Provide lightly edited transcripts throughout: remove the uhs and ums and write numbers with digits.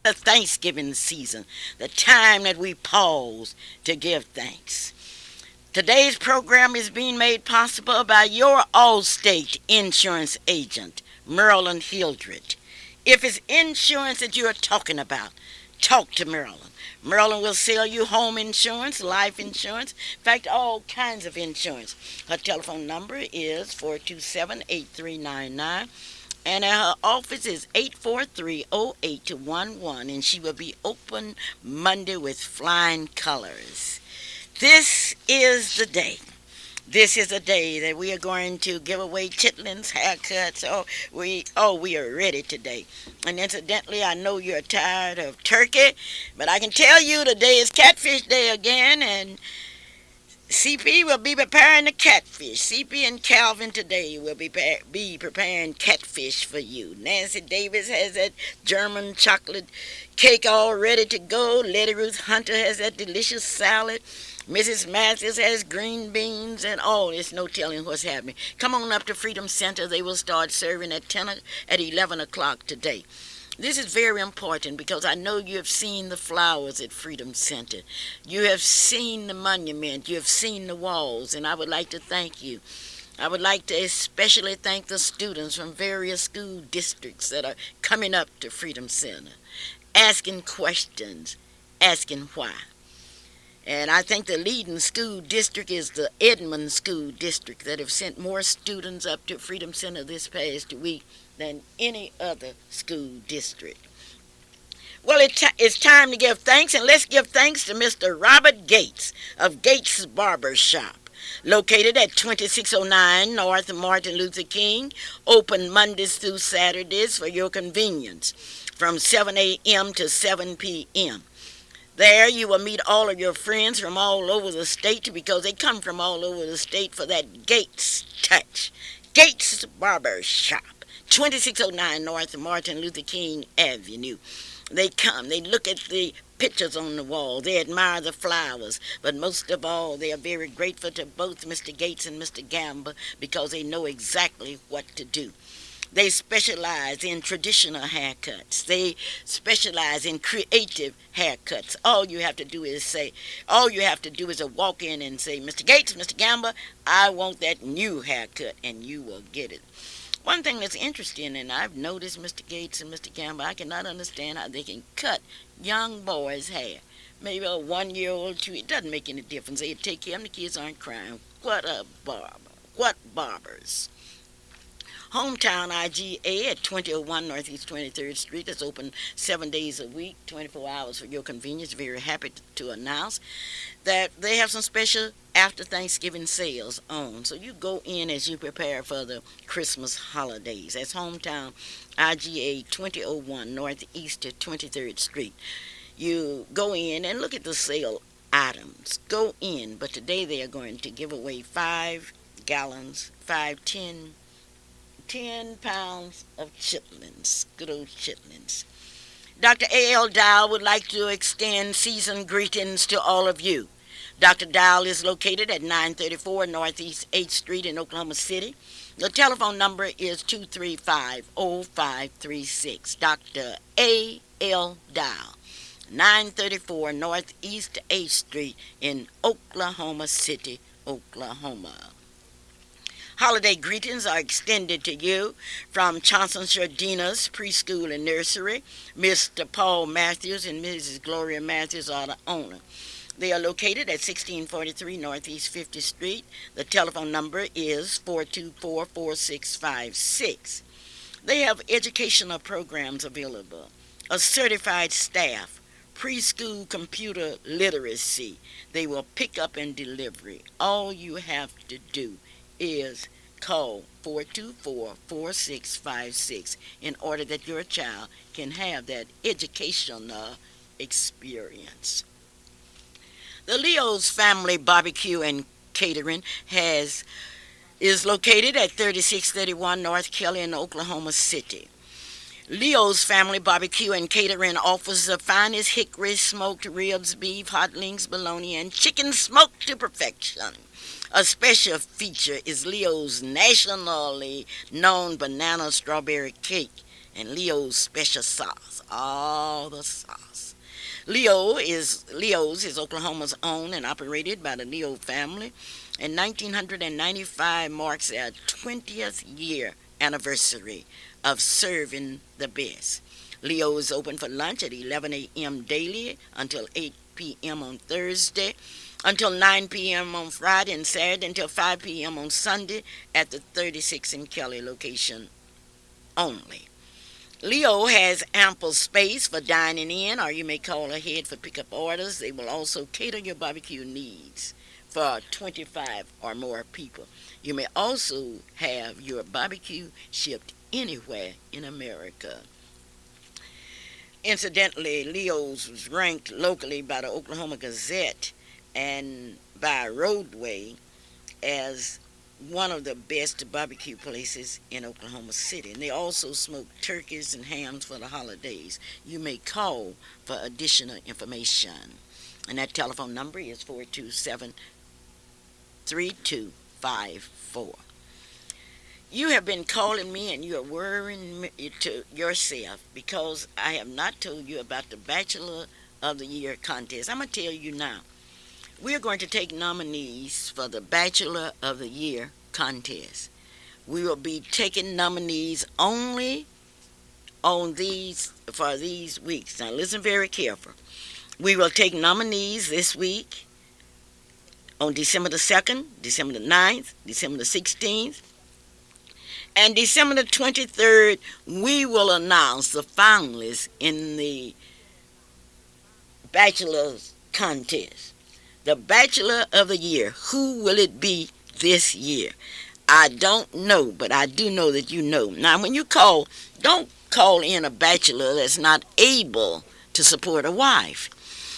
The Thanksgiving season, the time that we pause to give thanks. Today's program is being made possible by your Allstate insurance agent, Marilyn Hildred. If it's insurance that you're talking about, talk to Marilyn. Marilyn will sell you home insurance, life insurance, in fact, all kinds of insurance. Her telephone number is 427-8399, and her office is 843-0811, and she will be open Monday with flying colors. This is the day. This is a day that we are going to give away chitlins, haircuts. We are ready today. And incidentally, I know you're tired of turkey, but I can tell you today is Catfish Day again, and CP will be preparing the catfish. CP and Calvin today will be preparing catfish for you. Nancy Davis has that German chocolate cake all ready to go. Letty Ruth Hunter has that delicious salad. Mrs. Matthews has green beans and all. There's no telling what's happening. Come on up to Freedom Center. They will start serving at 11 o'clock today. This is very important because I know you have seen the flowers at Freedom Center. You have seen the monument. You have seen the walls, and I would like to thank you. I would like to especially thank the students from various school districts that are coming up to Freedom Center, asking questions, asking why. And I think the leading school district is the Edmond School District that have sent more students up to Freedom Center this past week than any other school district. Well, it's time to give thanks, and let's give thanks to Mr. Robert Gates of Gates Barber Shop, located at 2609 North Martin Luther King, open Mondays through Saturdays for your convenience, from 7 a.m. to 7 p.m. There you will meet all of your friends from all over the state because they come from all over the state for that Gates touch. Gates Barber Shop, 2609 North Martin Luther King Avenue. They come, they look at the pictures on the wall, they admire the flowers, but most of all, they are very grateful to both Mr. Gates and Mr. Gamble because they know exactly what to do. They specialize in traditional haircuts. They specialize in creative haircuts. All you have to do is walk in and say, Mr. Gates, Mr. Gamble, I want that new haircut, and you will get it. One thing that's interesting, and I've noticed Mr. Gates and Mr. Gamble, I cannot understand how they can cut young boys' hair. Maybe a 1-year-old, two, it doesn't make any difference. They take care of them, the kids aren't crying. What a barber. What barbers. Hometown IGA at 2001 Northeast 23rd Street is open 7 days a week, 24 hours for your convenience. Very happy to announce that they have some special after Thanksgiving sales on. So you go in as you prepare for the Christmas holidays. That's Hometown IGA 2001 Northeast 23rd Street. You go in and look at the sale items. Go in, but today they are going to give away 5 gallons, 10 pounds of chitlins, good old chitlins. Dr. A.L. Dow would like to extend season greetings to all of you. Dr. Dow is located at 934 Northeast 8th Street in Oklahoma City. The telephone number is 235-0536. Dr. A.L. Dow, 934 Northeast 8th Street in Oklahoma City, Oklahoma. Holiday greetings are extended to you from Johnson Shardina's Preschool and Nursery. Mr. Paul Matthews and Mrs. Gloria Matthews are the owner. They are located at 1643 Northeast 50th Street. The telephone number is 424-4656. They have educational programs available, a certified staff, preschool computer literacy. They will pick up and delivery. All you have to do is call 424-4656 in order that your child can have that educational experience. The Leo's Family Barbecue and Catering is located at 3631 North Kelly in Oklahoma City. Leo's Family Barbecue and Catering offers the finest hickory smoked ribs, beef, hot links, bologna, and chicken smoked to perfection. A special feature is Leo's nationally known banana strawberry cake. and Leo's special sauce. All the sauce. Leo's is Oklahoma's owned and operated by the Leo family. And 1995 marks their 20th year anniversary of serving the best. Leo is open for lunch at 11 a.m. daily until 8 p.m. on Thursday, until 9 p.m. on Friday and Saturday, until 5 p.m. on Sunday at the 36 and Kelly location only. Leo has ample space for dining in, or you may call ahead for pickup orders. They will also cater your barbecue needs for 25 or more people. You may also have your barbecue shipped anywhere in America. Incidentally, Leo's was ranked locally by the Oklahoma Gazette and by Roadway as one of the best barbecue places in Oklahoma City. And they also smoke turkeys and hams for the holidays. You may call for additional information. And that telephone number is 427-3254. You have been calling me and you are worrying me to yourself because I have not told you about the Bachelor of the Year contest. I'm going to tell you now. We are going to take nominees for the Bachelor of the Year contest. We will be taking nominees only for these weeks. Now listen very careful. We will take nominees this week on December the 2nd, December the 9th, December the 16th, and December the 23rd. We will announce the finalists in the Bachelor's contest. The Bachelor of the Year. Who will it be this year? I don't know, but I do know that you know. Now, when you call, don't call in a bachelor that's not able to support a wife.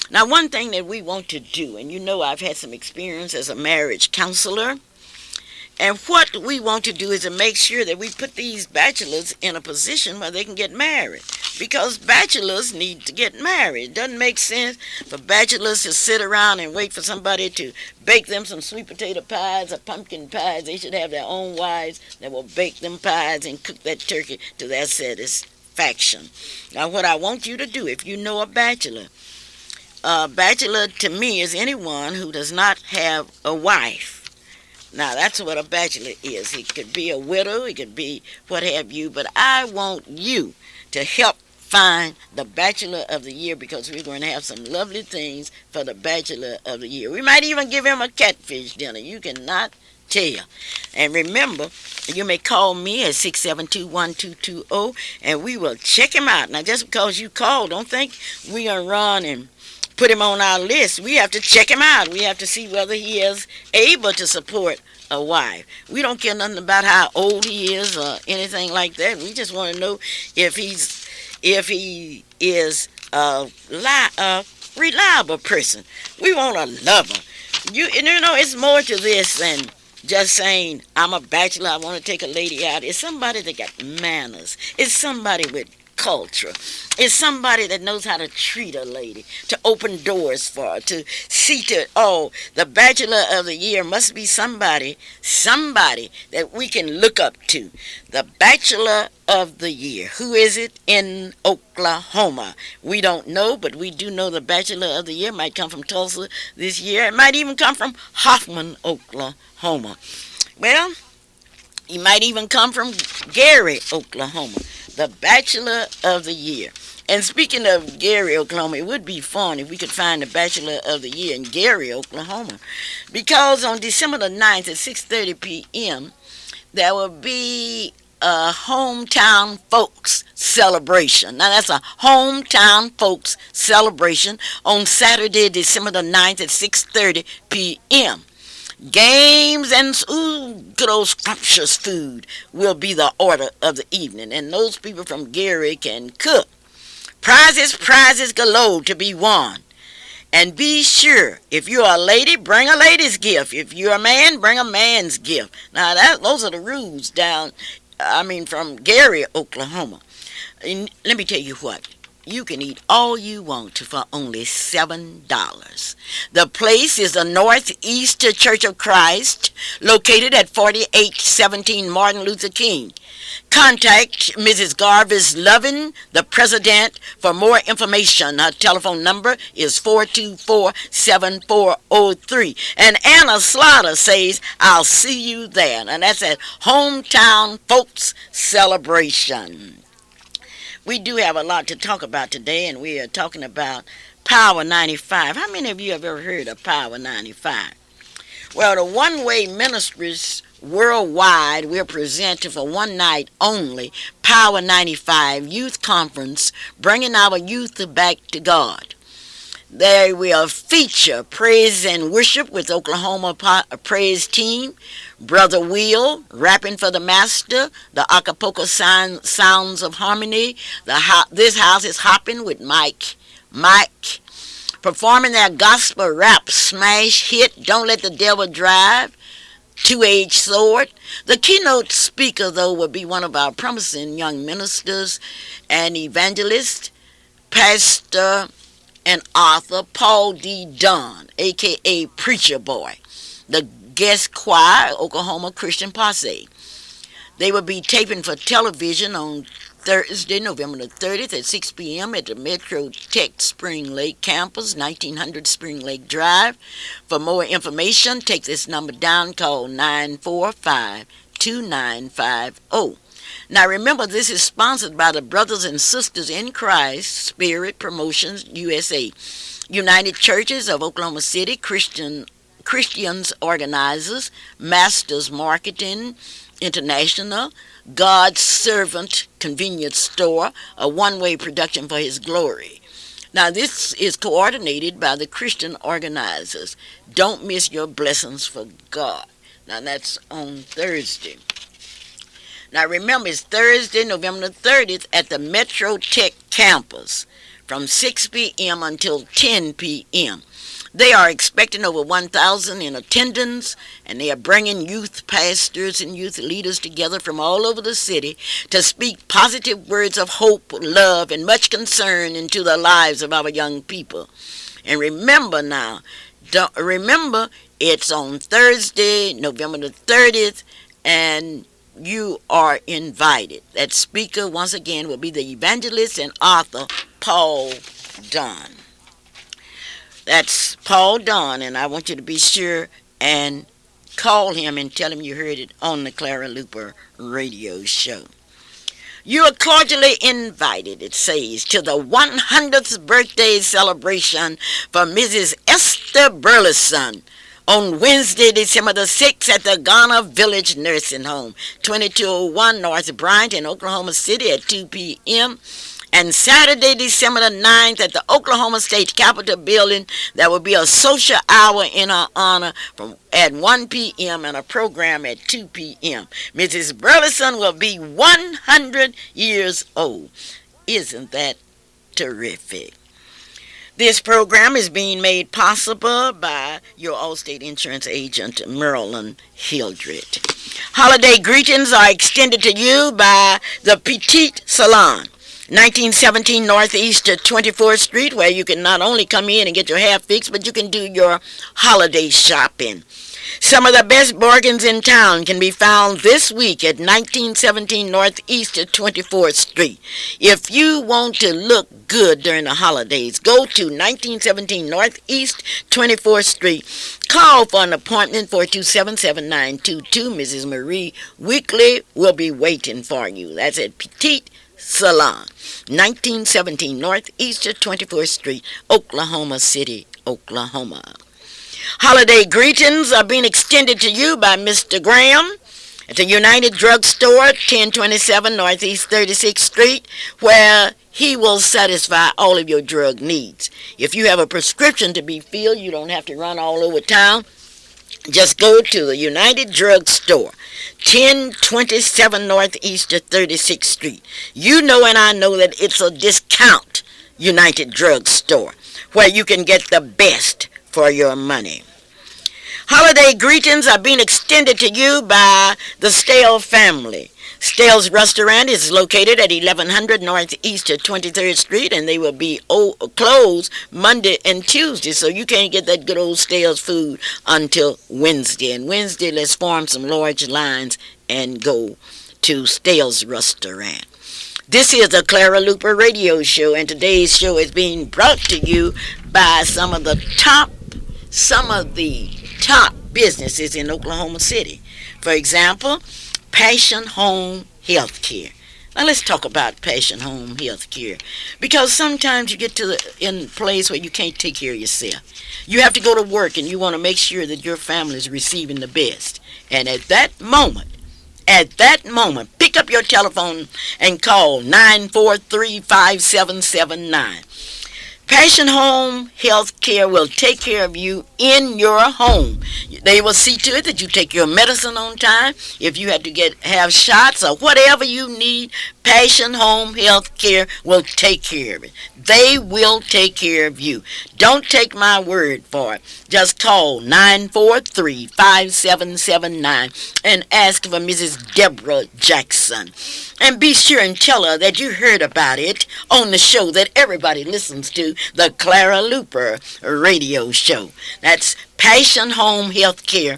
Now, one thing that we want to do, and you know I've had some experience as a marriage counselor, and what we want to do is to make sure that we put these bachelors in a position where they can get married. Because bachelors need to get married. It doesn't make sense for bachelors to sit around and wait for somebody to bake them some sweet potato pies or pumpkin pies. They should have their own wives that will bake them pies and cook that turkey to their satisfaction. Now, what I want you to do, if you know a bachelor to me is anyone who does not have a wife. Now, that's what a bachelor is. He could be a widow, he could be what have you, but I want you to help find the Bachelor of the Year because we're going to have some lovely things for the Bachelor of the Year. We might even give him a catfish dinner. You cannot tell. And remember, you may call me at 672-1220 and we will check him out. Now, just because you call, don't think we're going to run and put him on our list. We have to check him out. We have to see whether he is able to support a wife. We don't care nothing about how old he is or anything like that. We just want to know if he is a reliable person. We want a lover. You know, it's more to this than just saying, I'm a bachelor, I want to take a lady out. It's somebody that got manners. It's somebody with culture. It's somebody that knows how to treat a lady, to open doors for her, to see to, the Bachelor of the Year must be somebody that we can look up to. The Bachelor of the Year. Who is it in Oklahoma? We don't know, but we do know the Bachelor of the Year might come from Tulsa this year. It might even come from Hoffman, Oklahoma. Well, he might even come from Gary, Oklahoma. The Bachelor of the Year. And speaking of Gary, Oklahoma, it would be fun if we could find the Bachelor of the Year in Gary, Oklahoma. Because on December the 9th at 6:30 p.m., there will be a hometown folks celebration. Now, that's a hometown folks celebration on Saturday, December the 9th at 6:30 p.m. Games and good old scrumptious food will be the order of the evening, and those people from Gary can cook. Prizes galore to be won. And be sure, if you're a lady, bring a lady's gift. If you're a man, bring a man's gift. Now, those are the rules from Gary, Oklahoma. And let me tell you what. You can eat all you want for only $7. The place is the Northeast Church of Christ, located at 4817 Martin Luther King. Contact Mrs. Garvis Lovin, the president, for more information. Her telephone number is 424-7403. And Anna Slaughter says, I'll see you there. And that's at Hometown Folks Celebration. We do have a lot to talk about today, and we are talking about Power 95. How many of you have ever heard of Power 95? Well, the One-Way Ministries worldwide, we're presenting for one night only Power 95 Youth Conference, bringing our youth back to God. There will feature praise and worship with Oklahoma praise team, Brother Will, rapping for the Master, the Acapulco Sounds of Harmony. This house is hopping with Mike, performing their gospel rap smash hit, Don't Let the Devil Drive, Two-Edged Sword. The keynote speaker, though, will be one of our promising young ministers and evangelists, Pastor and author Paul D. Dunn, a.k.a. Preacher Boy. The guest choir, Oklahoma Christian Posse. They will be taping for television on Thursday, November the 30th at 6 p.m. at the Metro Tech Spring Lake campus, 1900 Spring Lake Drive. For more information, take this number down, call 945-2950. Now remember, this is sponsored by the Brothers and Sisters in Christ Spirit Promotions USA, United Churches of Oklahoma City, Christians Organizers, Masters Marketing International, God's Servant Convenience Store, a one-way production for His glory. Now this is coordinated by the Christian organizers. Don't miss your blessings for God. Now that's on Thursday. Now remember, it's Thursday, November the 30th at the Metro Tech campus from 6 p.m. until 10 p.m. They are expecting over 1,000 in attendance, and they are bringing youth pastors and youth leaders together from all over the city to speak positive words of hope, love, and much concern into the lives of our young people. And remember now, it's on Thursday, November the 30th, and you are invited. That speaker, once again, will be the evangelist and author, Paul Dunn. That's Paul Dunn, and I want you to be sure and call him and tell him you heard it on the Clara Luper radio show. You are cordially invited, it says, to the 100th birthday celebration for Mrs. Esther Burleson on Wednesday, December the 6th at the Ghana Village Nursing Home, 2201 North Bryant in Oklahoma City at 2 p.m., and Saturday, December the 9th at the Oklahoma State Capitol Building. There will be a social hour in her honor at 1 p.m. and a program at 2 p.m. Mrs. Burleson will be 100 years old. Isn't that terrific? This program is being made possible by your Allstate insurance agent, Marilyn Hildred. Holiday greetings are extended to you by the Petite Salon, 1917 Northeast 24th Street, where you can not only come in and get your hair fixed, but you can do your holiday shopping. Some of the best bargains in town can be found this week at 1917 Northeast 24th Street. If you want to look good during the holidays, go to 1917 Northeast 24th Street. Call for an appointment, 427-7922. Mrs. Marie Weekly will be waiting for you. That's at Petite Salon, 1917 Northeast 24th Street, Oklahoma City, Oklahoma. Holiday greetings are being extended to you by Mr. Graham at the United Drug Store, 1027 Northeast 36th Street, where he will satisfy all of your drug needs. If you have a prescription to be filled, you don't have to run all over town. Just go to the United Drug Store, 1027 Northeast 36th Street. You know and I know that it's a discount United Drug Store where you can get the best for your money. Holiday greetings are being extended to you by the Stale family. Stale's Restaurant is located at 1100 Northeast 23rd Street, and they will be closed Monday and Tuesday, so you can't get that good old Stale's food until Wednesday. And Wednesday, let's form some large lines and go to Stale's Restaurant. This is the Clara Luper radio show, and today's show is being brought to you by some of the top businesses in Oklahoma City. For example, Passion Home Health Care. Now let's talk about Passion Home Health Care, because sometimes you get in a place where you can't take care of yourself. You have to go to work and you want to make sure that your family is receiving the best. And at that moment, pick up your telephone and call 943-5779. Passion Home Health Care will take care of you in your home. They will see to it that you take your medicine on time. If you have to have shots or whatever you need, Passion Home Health Care will take care of it. They will take care of you. Don't take my word for it. Just call 943-5779 and ask for Mrs. Deborah Jackson. And be sure and tell her that you heard about it on the show that everybody listens to, the Clara Luper radio show. That's Passion Home Health Care,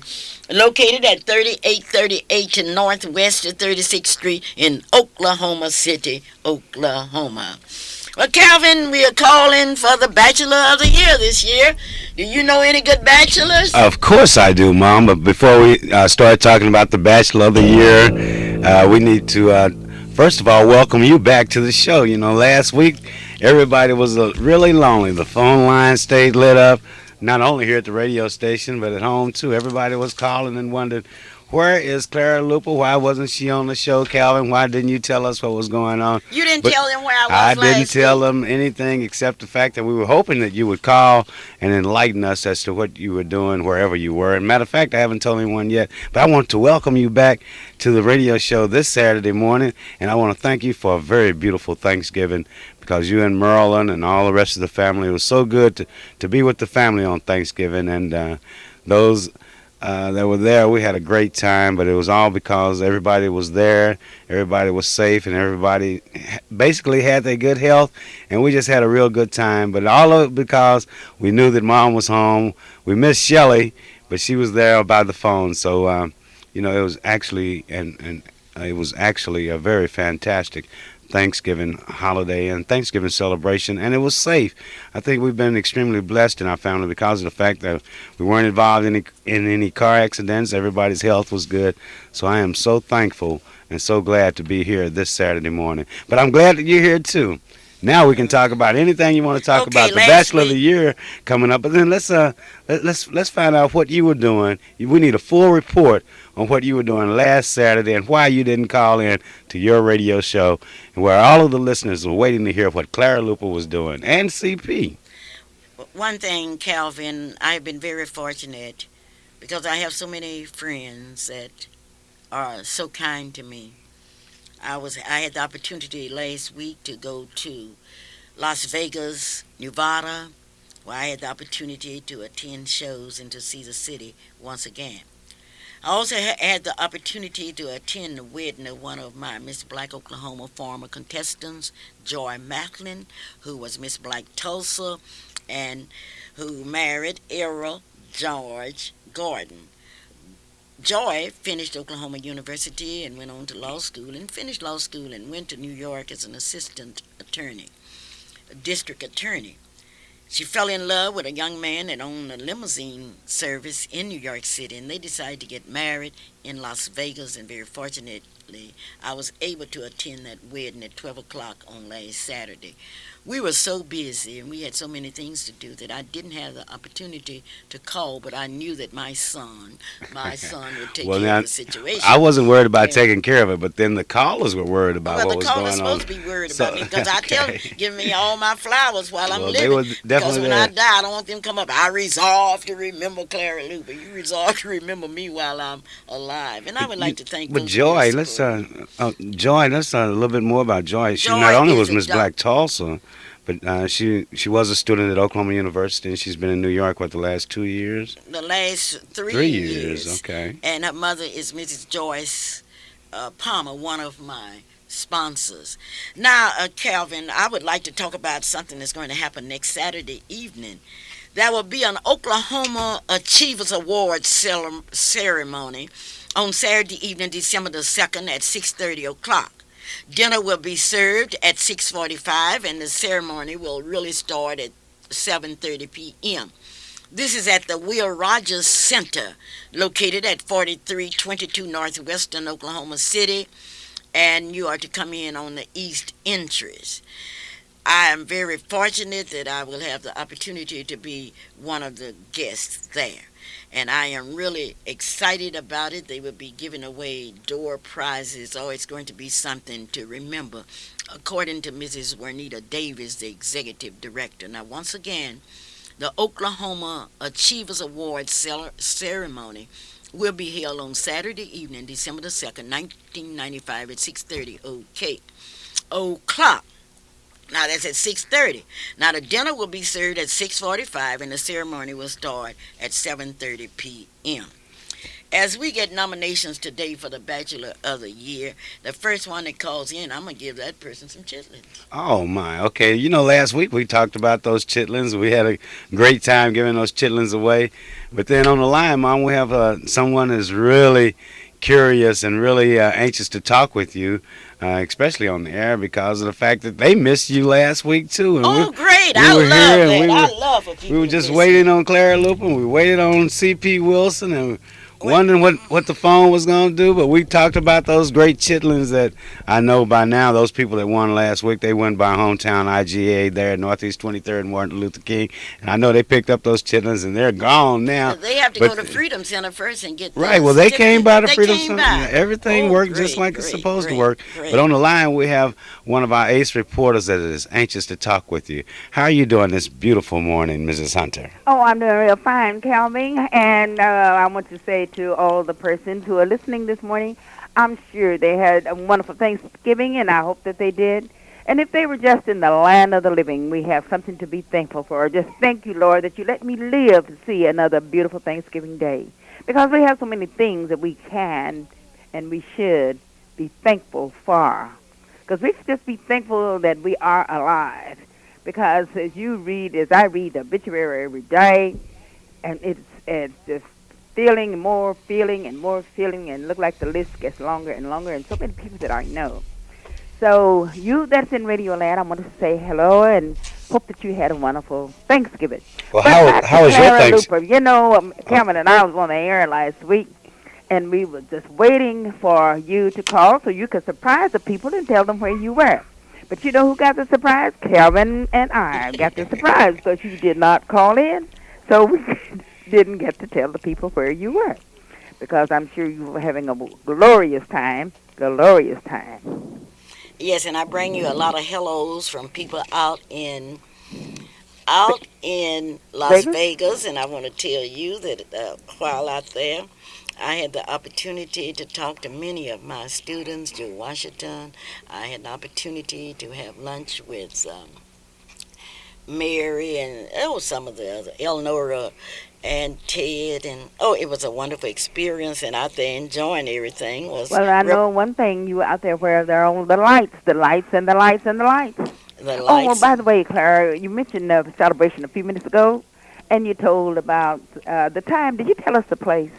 located at 3838 Northwest 36th Street in Oklahoma City, Oklahoma. Well, Calvin, we are calling for the Bachelor of the Year this year. Do you know any good bachelors? Of course I do, Mom. But before we start talking about the Bachelor of the Year, we need to, first of all, welcome you back to the show. You know, last week, everybody was really lonely. The phone line stayed lit up, not only here at the radio station, but at home, too. Everybody was calling and wondered, where is Clara Luper? Why wasn't she on the show, Calvin? Why didn't you tell us what was going on? You didn't tell them where I was I last didn't tell week. them anything except the fact that we were hoping that you would call and enlighten us as to what you were doing wherever you were. And matter of fact, I haven't told anyone yet, but I want to welcome you back to the radio show this Saturday morning, and I want to thank you for a very beautiful Thanksgiving, because you and Merlin and all the rest of the family, it was so good to be with the family on Thanksgiving. And those that were there, we had a great time, but it was all because everybody was there, everybody was safe, and everybody basically had their good health, and we just had a real good time. But all of it because we knew that Mom was home. We missed Shelly, but she was there by the phone. So it was actually it was actually a very fantastic Thanksgiving holiday and Thanksgiving celebration, and it was safe. I think we've been extremely blessed in our family because of the fact that we weren't involved in any car accidents. Everybody's health was good, so I am so thankful and so glad to be here this Saturday morning. But I'm glad that you're here too. Now we can talk about anything you want to talk about. The Bachelor of the Year coming up, but then let's find out what you were doing. We need a full report on what you were doing last Saturday and why you didn't call in to your radio show, and where all of the listeners were waiting to hear what Clara Luper was doing, and CP. One thing, Calvin, I've been very fortunate because I have so many friends that are so kind to me. I had the opportunity last week to go to Las Vegas, Nevada, where I had the opportunity to attend shows and to see the city once again. I also had the opportunity to attend the wedding of one of my Miss Black Oklahoma former contestants, Joy Macklin, who was Miss Black Tulsa and who married Errol George Gordon. Joy finished Oklahoma University and went on to law school and finished law school and went to New York as an assistant attorney, a district attorney. She fell in love with a young man that owned a limousine service in New York City, and they decided to get married in Las Vegas, and very fortunately, I was able to attend that wedding at 12 o'clock on last Saturday. We were so busy and we had so many things to do that I didn't have the opportunity to call, but I knew that my son would take care of the situation. I wasn't worried about taking care of it, but then the callers were worried about what was going on. Well, the callers supposed to be worried about me because I tell them, give me all my flowers while I'm living. They were because when there. I die, I don't want them to come up. I resolve to remember Clara Luper. You resolve to remember me while I'm alive. And I would like to thank But Joy, let's a little bit more about Joy. She not only was Miss Black Tulsa, but she was a student at Oklahoma University, and she's been in New York, the last 2 years? The last 3 3 years, okay. And her mother is Mrs. Joyce Palmer, one of my sponsors. Now, Calvin, I would like to talk about something that's going to happen next Saturday evening. There will be an Oklahoma Achievers Award ceremony on Saturday evening, December the 2nd at 6:30 o'clock. Dinner will be served at 6:45, and the ceremony will really start at 7:30 p.m. This is at the Will Rogers Center, located at 4322 Northwestern Oklahoma City, and you are to come in on the east entrance. I am very fortunate that I will have the opportunity to be one of the guests there. And I am really excited about it. They will be giving away door prizes. Oh, it's going to be something to remember, according to Mrs. Juanita Davis, the executive director. Now, once again, the Oklahoma Achievers Award ceremony will be held on Saturday evening, December the 2nd, 1995 at 6:30 o'clock. Now that's at 6:30. Now the dinner will be served at 6:45 and the ceremony will start at 7:30 p.m. As we get nominations today for the Bachelor of the Year, the first one that calls in, I'm gonna give that person some chitlins. Oh my. Okay. Last week we talked about those chitlins. We had a great time giving those chitlins away. But then on the line, Mom, we have someone who's really curious and really anxious to talk with you, especially on the air because of the fact that they missed you last week too. And Oh, great! we I were love here and that. I love for we people were to just listen. waiting on Clara Luper. We waited on C.P. Wilson and Wait, wondering what the phone was going to do. But we talked about those great chitlins that I know by now. Those people that won last week, they went by hometown IGA there at Northeast 23rd and Martin Luther King. And I know they picked up those chitlins and they're gone now. they have to But go to Freedom Center first and get right, the well, they came certificate. by the They Freedom came Summer. by. Everything Oh, worked just great, like it's great, supposed to great, work. But great. on the line, we have one of our ace reporters that is anxious to talk with you. How are you doing this beautiful morning, Mrs. Hunter? Oh, I'm doing real fine, Calvin. And I want to say to all the persons who are listening this morning, I'm sure they had a wonderful Thanksgiving, and I hope that they did. And if they were just in the land of the living, we have something to be thankful for. Just thank you, Lord, that you let me live to see another beautiful Thanksgiving day. Because we have so many things that we can and we should be thankful for. Because we should just be thankful that we are alive. Because as I read the obituary every day, and it's just feeling and more feeling and more feeling, and look like the list gets longer and longer, and so many people that I know. So you that's in Radio Land, I want to say hello and hope that you had a wonderful Thanksgiving. Well, But back to how was your Clara thanks? Luper. Cameron and I was on the air last week, and we were just waiting for you to call so you could surprise the people and tell them where you were. But you know who got the surprise? Calvin and I got the surprise because you did not call in, so we didn't get to tell the people where you were. Because I'm sure you were having a glorious time, glorious time. Yes, and I bring you a lot of hellos from people out in Las Vegas? Vegas, and I want to tell you that while out there, I had the opportunity to talk to many of my students, Joe Washington. I had the opportunity to have lunch with Mary and some of the other Elnora and Ted, and it was a wonderful experience, and out there enjoying everything was Well, I know one thing, you were out there where there are the lights, and the lights, and the lights. the Oh, well, lights. by the way, Clara, you mentioned the celebration a few minutes ago, and you told about the time. Did you tell us the place?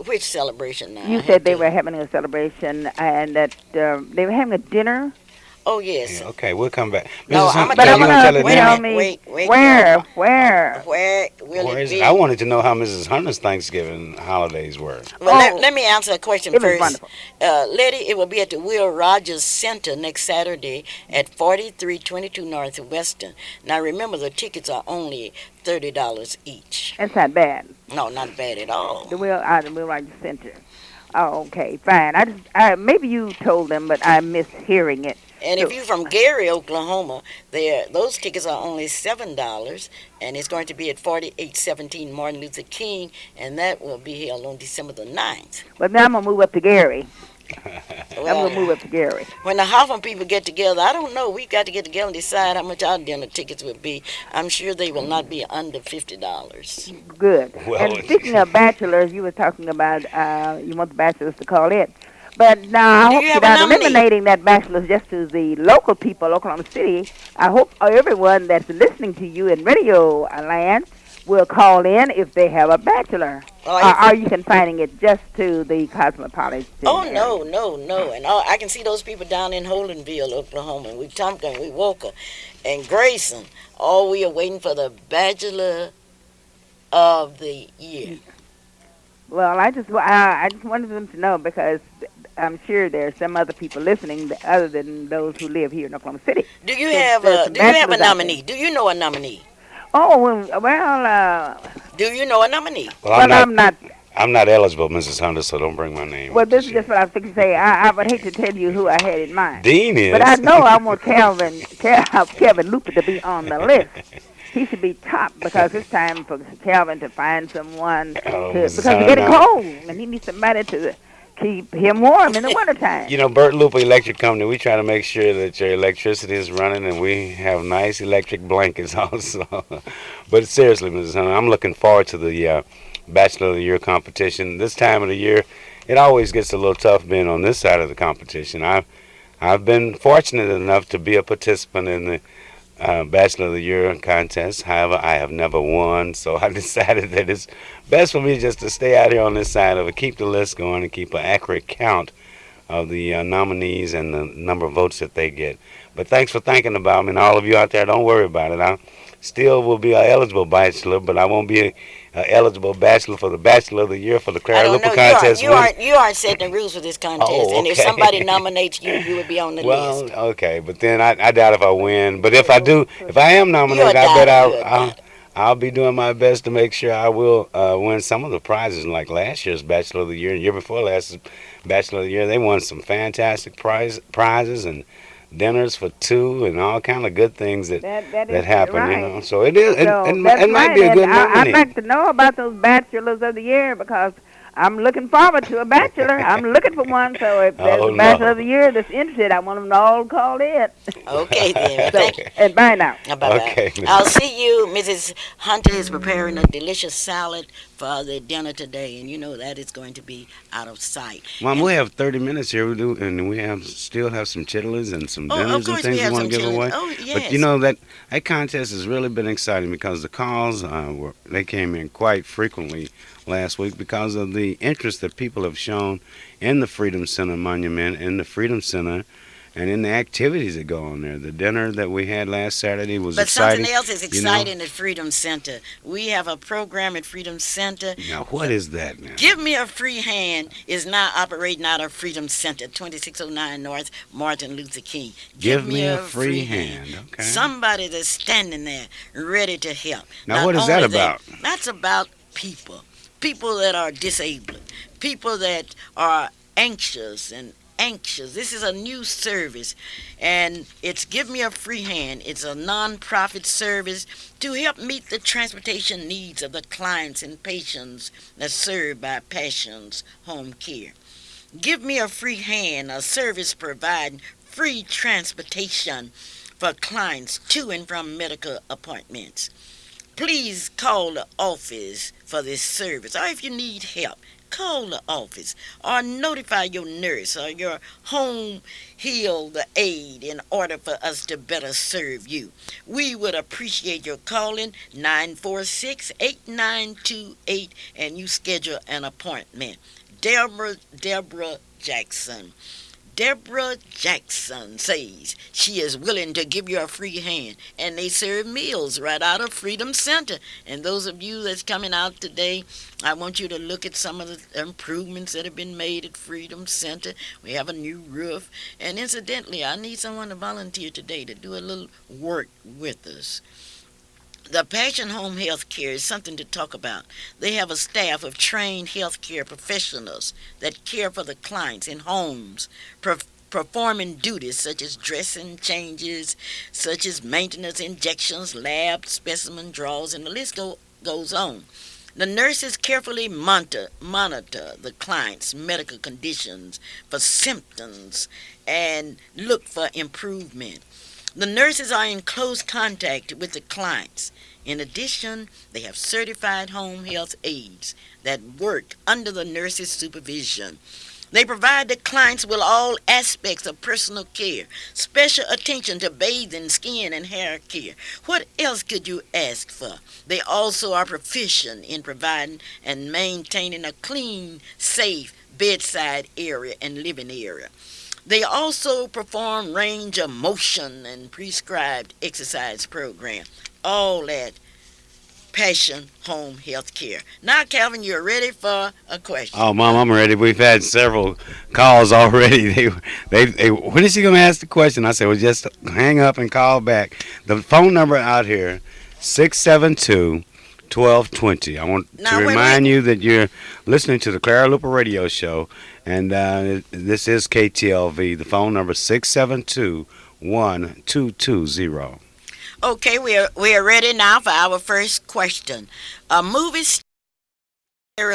Which celebration now? You said they were having a celebration and that they were having a dinner. Oh yes. Yeah, okay, we'll come back. No, Mrs. I'm Hunter, gonna But tell I'm you you. want to tell gonna it Wait a now? tell minute. me Wait. where. Where will Where it is it? be? I wanted to know how Mrs. Hunter's Thanksgiving holidays were. Well, Oh, let me answer a question it was first. wonderful. Lady, it will be at the Will Rogers Center next Saturday at 4322 Northwestern. Now, remember, the tickets are only $30 each. That's not bad. No, not bad at all. The Will Rogers Center. Oh, okay, fine. Maybe you told them, but I missed hearing it. And if So, you're from Gary, Oklahoma, those tickets are only $7, and it's going to be at 4817 Martin Luther King, and that will be held on December the 9th. but now I'm gonna move up to Gary. I'm Well, gonna move up to Gary. when the Hoffman people get together, I don't know. We've got to get together and decide how much our dinner tickets would be. I'm sure they will not be under $50. Good. Well, And speaking of bachelors, you were talking about you want the bachelors to call in. But now I Do hope you you're have a not nominee? eliminating that bachelor's just to the local people, Oklahoma City. I hope everyone that's listening to you in radio land will call in if they have a bachelor. Or Or if are you confining it just to the cosmopolitan Oh area? no, no, no! And I can see those people down in Holdenville, Oklahoma, and we Tompkins, we Walker, and Grayson. All we are waiting for the Bachelor of the Year. Well, I just wanted them to know because I'm sure there's some other people listening other than those who live here in Oklahoma City. So there's some Do you have a bachelors out there. nominee? Do you know a nominee? Oh well, Do you know a nominee? Well, well, I'm not. I'm not eligible, Mrs. Hunter, so don't bring my name Well, up this this is just year. what I was thinking to say. I would hate to tell you who I had in mind, Dean but I is. know I want Kevin Luper to be on the list. He should be top because it's time for Calvin to find someone Oh, to Mrs. because it's Hunter, getting no. cold and he needs somebody to keep him warm in the wintertime. You know, Bert Luper Electric Company, we try to make sure that your electricity is running and we have nice electric blankets also. But seriously, Mrs. Hunter, I'm looking forward to the Bachelor of the Year competition. This time of the year, it always gets a little tough being on this side of the competition. I've been fortunate enough to be a participant in the Bachelor of the Year contest. However, I have never won, so I decided that it's best for me just to stay out here on this side of it, keep the list going, and keep an accurate count of the nominees and the number of votes that they get. But thanks for thinking about me, and all of you out there, don't worry about it. I still will be an eligible bachelor, but I won't be an eligible bachelor for the Bachelor of the Year for the I Clara don't Luper know. You aren't. contest You win. aren't. You aren't setting the rules for this contest. Oh, And if somebody okay. nominates you, you would be on the Well, list. okay, but then I doubt if I win. But if I do, if I am You're a nominated, I bet doubter. You're a doubter. I'll be doing my best to make sure I will win some of the prizes, like last year's Bachelor of the Year and year before last Bachelor of the Year. They won some fantastic prizes and dinners for two and all kind of good things That that is happen. You right. know, so it is. So that's It might right, be a and good I'd nominee. like to know about those bachelors of the year because I'm looking forward to a bachelor. I'm looking for one. So if there's Oh a bachelor of the no. year that's interested, I want them to all call in. Okay then. Well, So thank you. and bye now. Bye bye. Okay, I'll Mrs. see you. Mrs. Hunter is preparing a delicious salad for the dinner today, and you know that is going to be out of sight. Mom, And we have 30 minutes here, we do, and we have still have some chitlins and some oh, of dinners and course we things we have want some to give children. away. Oh But you yes. know that contest has really been exciting because the calls they came in quite frequently last week because of the interest that people have shown in the Freedom Center monument, in the Freedom Center, and in the activities that go on there. The dinner that we had last Saturday was But something exciting. else is You know, exciting at Freedom Center. We have a program at Freedom Center. now what is that now? Give Me a Free Hand is now operating out of Freedom Center, 2609 North Martin Luther King. Give me a free hand. Okay. Somebody that's standing there ready to help. Now Not what is that only about? That's about people that are disabled, people that are anxious and anxious. This is a new service, and it's Give Me a Free Hand. It's a non-profit service to help meet the transportation needs of the clients and patients that's served by Passions Home Care. Give Me a Free Hand, a service providing free transportation for clients to and from medical appointments. Please call the office for this service, or if you need help, call the office or notify your nurse or your home health aide in order for us to better serve you. We would appreciate your calling 946-8928 and you schedule an appointment. Deborah Jackson. Deborah Jackson says she is willing to give you a free hand, and they serve meals right out of Freedom Center. And those of you that's coming out today, I want you to look at some of the improvements that have been made at Freedom Center. We have a new roof, and incidentally, I need someone to volunteer today to do a little work with us. The Passion Home Health Care is something to talk about. They have a staff of trained healthcare professionals that care for the clients in homes, performing duties such as dressing changes, such as maintenance injections, lab specimen draws, and the list goes on. The nurses carefully monitor the client's medical conditions for symptoms and look for improvement. The nurses are in close contact with the clients. In addition, they have certified home health aides that work under the nurse's supervision. They provide the clients with all aspects of personal care, special attention to bathing, skin, and hair care. What else could you ask for? They also are proficient in providing and maintaining a clean, safe bedside area and living area. They also perform range of motion and prescribed exercise program. All that Passion Home Health Care. Now, Calvin, you're ready for a question. Oh, Mom, I'm ready. We've had several calls already. When is she going to ask the question? I said, well, just hang up and call back. The phone number out here, 672-1220. I want to Now, wait, remind wait. you that you're listening to the Clara Luper Radio Show, and this is KTLV. The phone number, 672-1220. Okay, we are ready now for our first question. A movie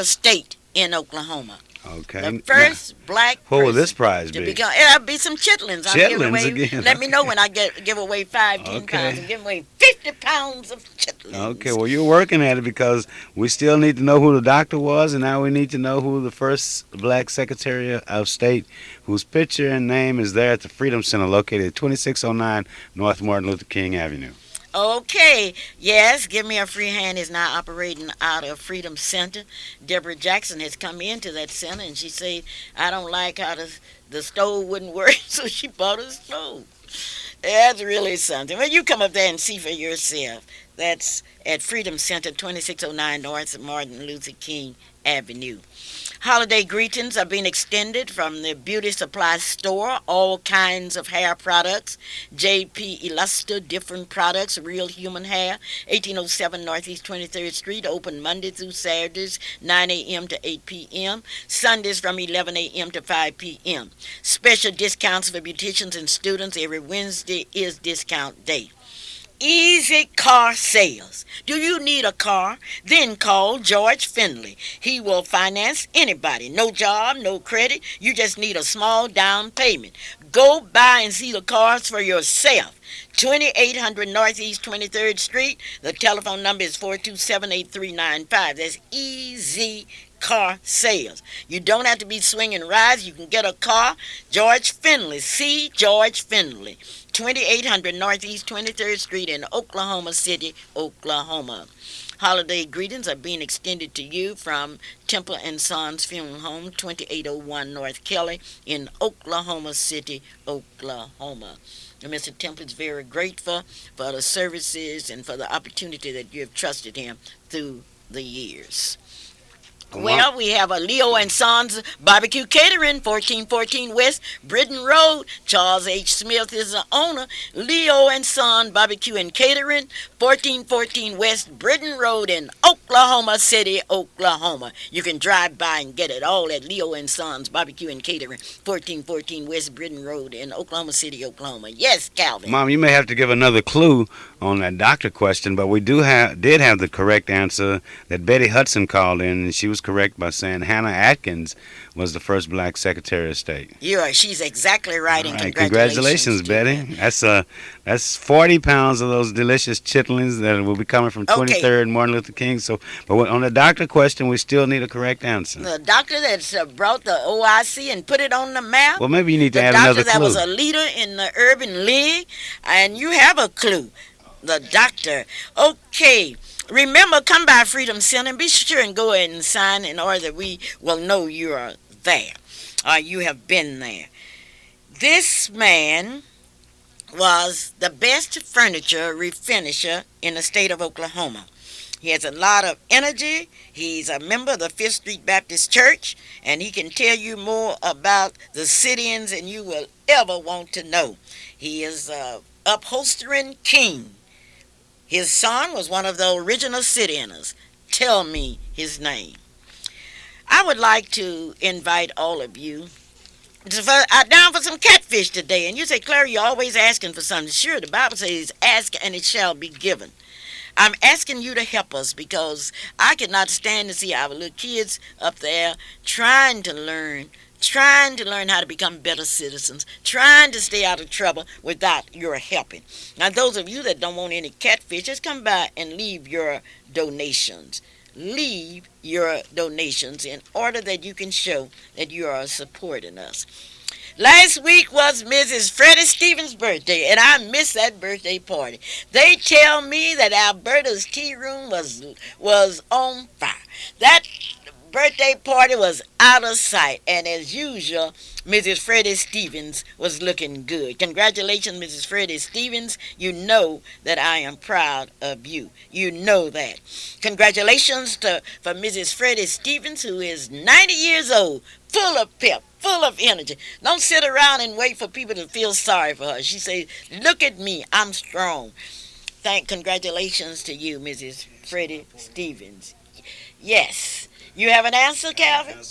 state in Oklahoma. The Okay. Now, first black what will this person prize to be? become. It'll be some chitlins. I'm giving Chitlins away. again. Let me know when I give away 5, 10 Okay. pounds. I'm giving away 50 pounds of chitlins. Okay, well, you're working at it because we still need to know who the doctor was, and now we need to know who the first black Secretary of State, whose picture and name is there at the Freedom Center located at 2609 North Martin Luther King Avenue. Okay, yes, Give Me a Free Hand is now operating out of Freedom Center. Deborah Jackson has come into that center and she said, I don't like how the stove wouldn't work, so she bought a stove. That's really something. Well, you come up there and see for yourself. That's at Freedom Center, 2609 North Martin Luther King Avenue. Holiday greetings are being extended from the beauty supply store, all kinds of hair products, JP Illuster, different products, real human hair, 1807 Northeast 23rd Street, open Monday through Saturdays, 9 a.m. to 8 p.m., Sundays from 11 a.m. to 5 p.m. Special discounts for beauticians and students. Every Wednesday is discount day. Easy car sales. Do you need a car? Then call George Finley. He will finance anybody. No job, no credit. You just need a small down payment. Go buy and see the cars for yourself. 2800 Northeast 23rd Street. The telephone number is 427-8395. That's Easy Car Sales. You don't have to be swinging rides. You can get a car. George Finley. See George Finley. 2800 Northeast 23rd Street in Oklahoma City, Oklahoma. Holiday greetings are being extended to you from Temple and Sons Funeral Home, 2801 North Kelly in Oklahoma City, Oklahoma. And Mr. Temple is very grateful for the services and for the opportunity that you have trusted him through the years. Well, we have a Leo and Sons Barbecue Catering, 1414 West Britton Road. Charles H. Smith is the owner. Leo and Son Barbecue and Catering, 1414 West Britton Road in Oklahoma City, Oklahoma. You can drive by and get it all at Leo and Sons Barbecue and Catering, 1414 West Britton Road in Oklahoma City, Oklahoma. Yes, Calvin. Mom, you may have to give another clue on that doctor question, but we did have the correct answer that Betty Hudson called in, and she was correct by saying Hannah Atkins was the first black Secretary of State. She's exactly right, All and right, congratulations to Betty. her. That's 40 pounds of those delicious chitlins that will be coming from Okay. 23rd Martin Luther King. So, but on the doctor question, we still need a correct answer. The doctor that's brought the OIC and put it on the map. Well, maybe you need to The add doctor another that clue. was a leader in the Urban League, and you have a clue. The doctor. Okay. Remember, come by Freedom Center and be sure and go ahead and sign in order that we will know you are there or you have been there. This man was the best furniture refinisher in the state of Oklahoma. He has a lot of energy. He's a member of the Fifth Street Baptist Church, and he can tell you more about the sit-ins than you will ever want to know. He is a upholstering king. His son was one of the original sit-inners. Tell me his name. I would like to invite all of you down for some catfish today. And you say, Clara, you're always asking for something. Sure, the Bible says, ask and it shall be given. I'm asking you to help us because I cannot stand to see our little kids up there trying to learn how to become better citizens, trying to stay out of trouble without your helping. Now, those of you that don't want any catfish, just come by and leave your donations. leave your donations in order that you can show that you are supporting us. Last week was Mrs. Freddie Stevens' birthday, and I missed that birthday party. They tell me that Alberta's tea room was on fire. That birthday party was out of sight, and as usual, Mrs. Freddie Stevens was looking good. Congratulations, Mrs. Freddie Stevens. You know that I am proud of you. You know that. Congratulations for Mrs. Freddie Stevens, who is 90 years old, full of pep, full of energy. Don't sit around and wait for people to feel sorry for her. She says, "Look at me, I'm strong." Congratulations to you, Mrs. Freddie Stevens. Yes. You have an answer, Calvin?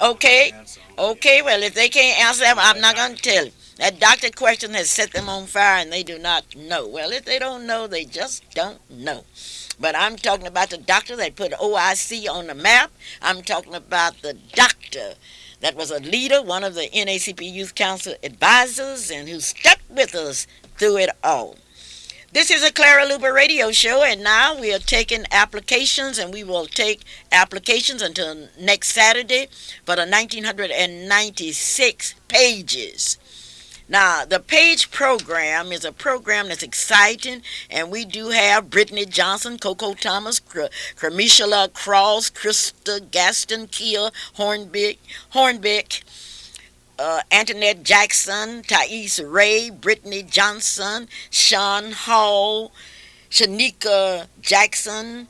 Okay. Okay, well, if they can't answer that, I'm not going to tell you. That doctor question has set them on fire and they do not know. Well, if they don't know, they just don't know. But I'm talking about the doctor that put OIC on the map. I'm talking about the doctor that was a leader, one of the NACP Youth Council advisors, and who stuck with us through it all. This is a Clara Luper radio show, and now we are taking applications, and we will take applications until next Saturday for the 1996 pages. Now, the page program is a program that's exciting, and we do have Brittany Johnson, Coco Thomas, Cremishula Cross, Krista Gaston, Kia Hornbeck, Antoinette Jackson, Thais Ray, Brittany Johnson, Sean Hall, Shanika Jackson,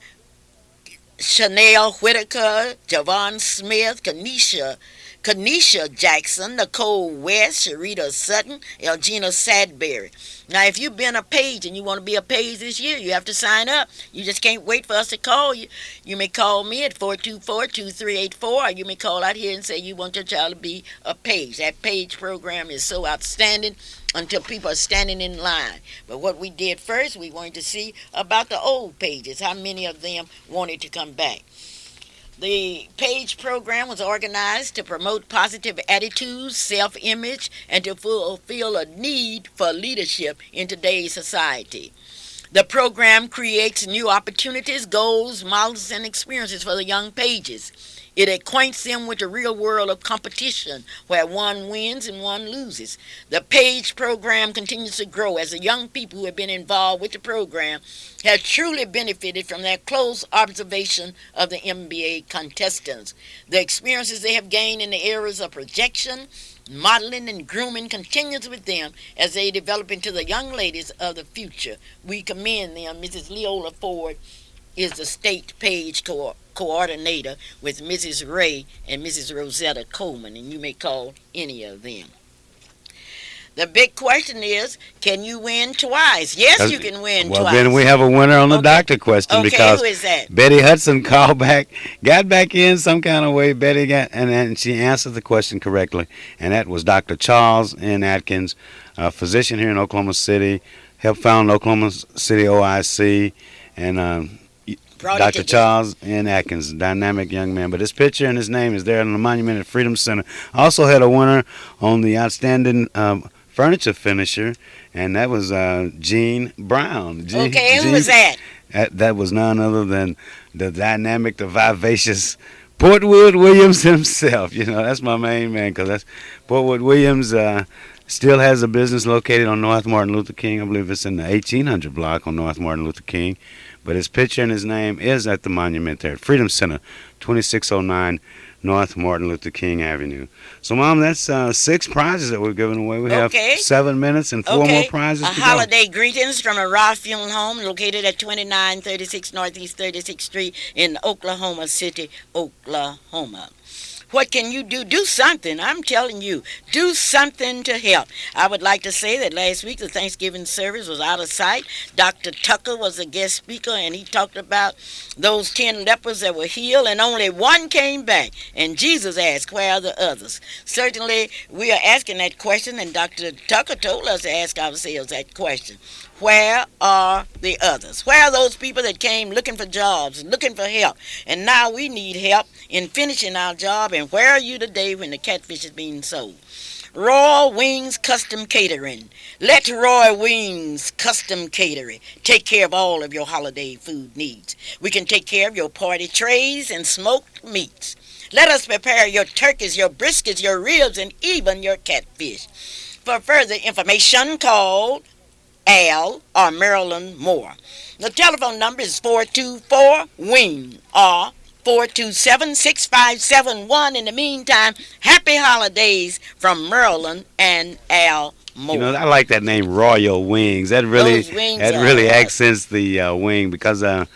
Chanel Whitaker, Javon Smith, Kanisha Jackson, Nicole West, Sharita Sutton, Elgina Sadberry. Now, if you've been a page and you want to be a page this year, you have to sign up. You just can't wait for us to call you. You may call me at 424-2384, or you may call out here and say you want your child to be a page. That page program is so outstanding until people are standing in line. But what we did first, we wanted to see about the old pages, how many of them wanted to come back. The PAGE program was organized to promote positive attitudes, self-image, and to fulfill a need for leadership in today's society. The program creates new opportunities, goals, models, and experiences for the young pages. It acquaints them with the real world of competition where one wins and one loses. The PAGE program continues to grow as the young people who have been involved with the program have truly benefited from their close observation of the MBA contestants. The experiences they have gained in the areas of projection, modeling, and grooming continues with them as they develop into the young ladies of the future. We commend them. Mrs. Leola Ford is the state PAGE coordinator with Mrs. Ray and Mrs. Rosetta Coleman, and you may call any of them. The big question is, can you win twice? Yes, you can win twice. Well, then we have a winner on the doctor question Okay, because who is that? Betty Hudson called back, got back in some kind of way. Betty got, and she answered the question correctly, and that was Dr. Charles N. Atkins, a physician here in Oklahoma City, helped found Oklahoma City OIC, and Dr. Charles N. Atkins, dynamic young man. But his picture and his name is there on the monument at Freedom Center. Also had a winner on the outstanding furniture finisher, and that was Gene Brown. Okay, who was that? That was none other than the dynamic, the vivacious Portwood Williams himself. You know, that's my main man, because that's Portwood Williams. Still has a business located on North Martin Luther King. I believe it's in the 1800 block on North Martin Luther King. But his picture and his name is at the monument there at Freedom Center, 2609 North Martin Luther King Avenue. So, Mom, that's 6 prizes that we're giving away. We have 7 minutes and 4 more prizes to go. Holiday greetings from a Roth Funeral Home located at 2936 Northeast 36th Street in Oklahoma City, Oklahoma. What can you do? Do something. I'm telling you, do something to help. I would like to say that last week the Thanksgiving service was out of sight. Dr. Tucker was a guest speaker, and he talked about those 10 lepers that were healed, and only one came back. And Jesus asked, where are the others? Certainly, we are asking that question, and Dr. Tucker told us to ask ourselves that question. Where are the others? Where are those people that came looking for jobs, looking for help? And now we need help in finishing our job. And where are you today when the catfish is being sold? Royal Wings Custom Catering. Let Royal Wings Custom Catering take care of all of your holiday food needs. We can take care of your party trays and smoked meats. Let us prepare your turkeys, your briskets, your ribs, and even your catfish. For further information, call Al or Marilyn Moore. The telephone number is 424 WING or 427-6571. In the meantime, happy holidays from Marilyn and Al You know, Moore. I like that name, Royal Wings. Those wings That are really accents the wing because I've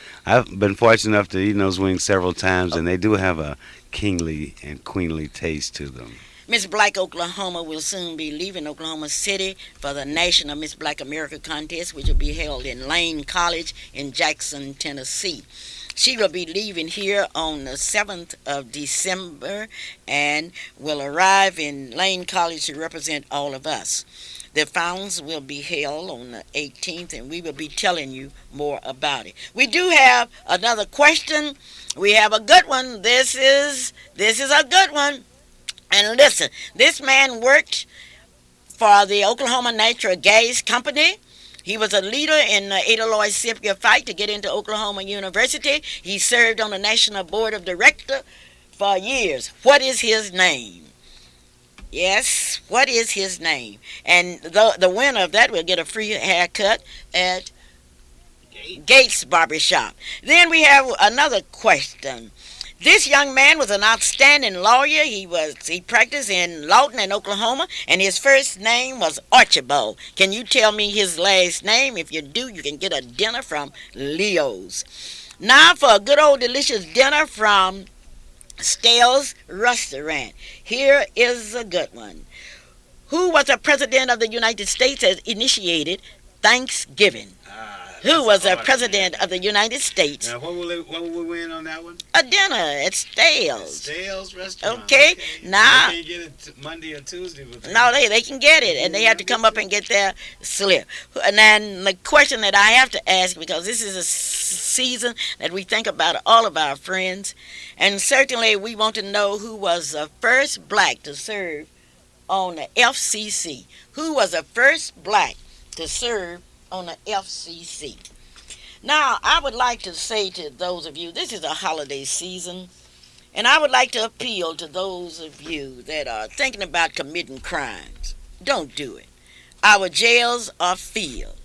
been fortunate enough to eat those wings several times, and they do have a kingly and queenly taste to them. Miss Black Oklahoma will soon be leaving Oklahoma City for the National Miss Black America contest, which will be held in Lane College in Jackson, Tennessee. She will be leaving here on the 7th of December and will arrive in Lane College to represent all of us. The finals will be held on the 18th, and we will be telling you more about it. We do have another question. We have a good one. This is a good one. And listen, this man worked for the Oklahoma Natural Gas Company. He was a leader in the Ada Lloyd Scipio fight to get into Oklahoma University. He served on the National Board of Directors for years. What is his name? Yes, what is his name? And the winner of that will get a free haircut at Gates Barbershop. Then we have another question. This young man was an outstanding lawyer. He practiced in Lawton in Oklahoma, and his first name was Archibald. Can you tell me his last name? If you do, you can get a dinner from Leo's. Now for a good old delicious dinner from Stell's Restaurant. Here is a good one. Who was the president of the United States that initiated Thanksgiving? Who was the president of the United States? Now, what will we win on that one? A dinner at Stell's. Sales restaurant. Okay, now They can't get it Monday or Tuesday. no, they can get it, and they have to come up and get their slip. And then the question that I have to ask, because this is a season that we think about all of our friends, and certainly we want to know who was the first black to serve on the FCC. Who was the first black to serve on the FCC? Now, I would like to say to those of you, this is a holiday season, and I would like to appeal to those of you that are thinking about committing crimes. Don't do it. Our jails are filled,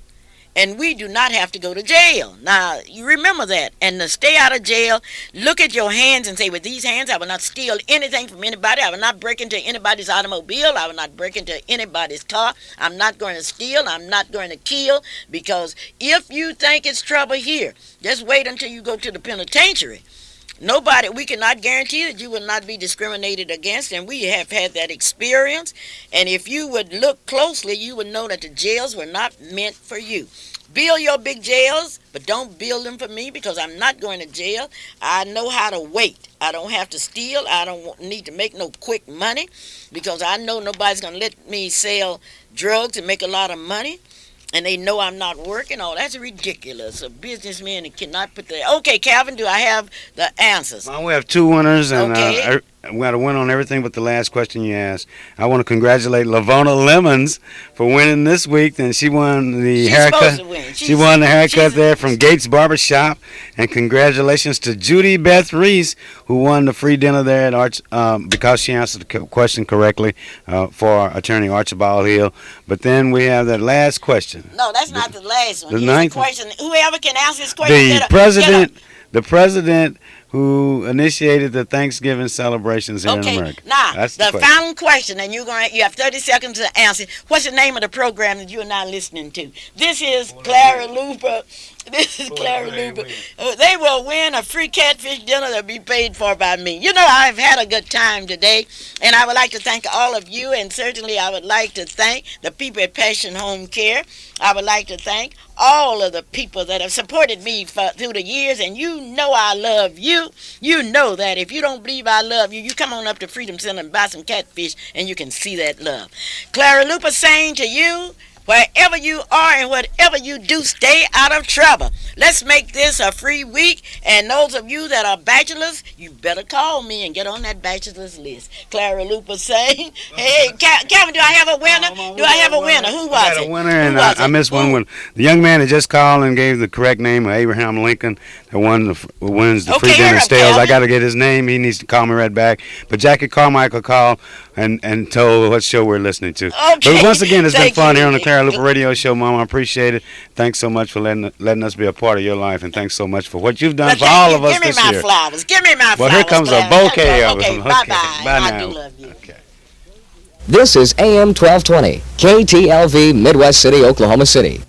and we do not have to go to jail. Now, you remember that. And to stay out of jail, look at your hands and say, with these hands, I will not steal anything from anybody. I will not break into anybody's automobile. I will not break into anybody's car. I'm not going to steal. I'm not going to kill. Because if you think it's trouble here, just wait until you go to the penitentiary. Nobody, we cannot guarantee that you will not be discriminated against, and we have had that experience. And if you would look closely, you would know that the jails were not meant for you. Build your big jails, but don't build them for me, because I'm not going to jail. I know how to wait. I don't have to steal. I don't need to make no quick money, because I know nobody's going to let me sell drugs and make a lot of money. And they know I'm not working. Oh, that's ridiculous. A businessman that cannot put the... Okay, Calvin, do I have the answers? Well, we have two winners, and Okay. we got to win on everything but the last question you asked. I want to congratulate Lavona Lemons for winning this week. And she won the She's haircut. supposed to win. She won the haircut she's- there from Gates Barbershop. And congratulations to Judy Beth Reese, who won the free dinner there at Arch because she answered the question correctly for Attorney Archibald Hill. But then we have that last question. No, that's not the last one. the Here's ninth one. question. Whoever can answer this question, The president who initiated the Thanksgiving celebrations here in Okay, America. now That's the the question. final question, and you have 30 seconds to answer. What's the name of the program that you are now listening to? This is Clara Luper. This is Clara Luper. They will win a free catfish dinner that'll be paid for by me. You know, I've had a good time today, and I would like to thank all of you, and certainly I would like to thank the people at Passion Home Care. I would like to thank all of the people that have supported me through the years, and you know I love you. You know that. If you don't believe I love you, you come on up to Freedom Center and buy some catfish, and you can see that love. Clara Luper saying to you, Wherever you are and whatever you do, stay out of trouble. Let's make this a free week. And those of you that are bachelors, you better call me and get on that bachelor's list. Clara Luper saying, hey, Calvin, do I have a winner? Do I have a winner? Who was I it? had a winner, and I missed one when the young man that just called and gave the correct name of Abraham Lincoln, that wins the free dinner stales. I got to get his name. He needs to call me right back. But Jackie Carmichael called and told what show we're listening to. Okay. But once again, it's been fun here on the Clara Luper Thank Radio Show, Mama. I appreciate it. Thanks so much for letting us be a part of your life, and thanks so much for what you've done for all of us this year. Give me my flowers. Give me my flowers. Well, here comes a bouquet of them. Okay, bye-bye. Bye I now. do love you. Okay. This is AM 1220, KTLV, Midwest City, Oklahoma City.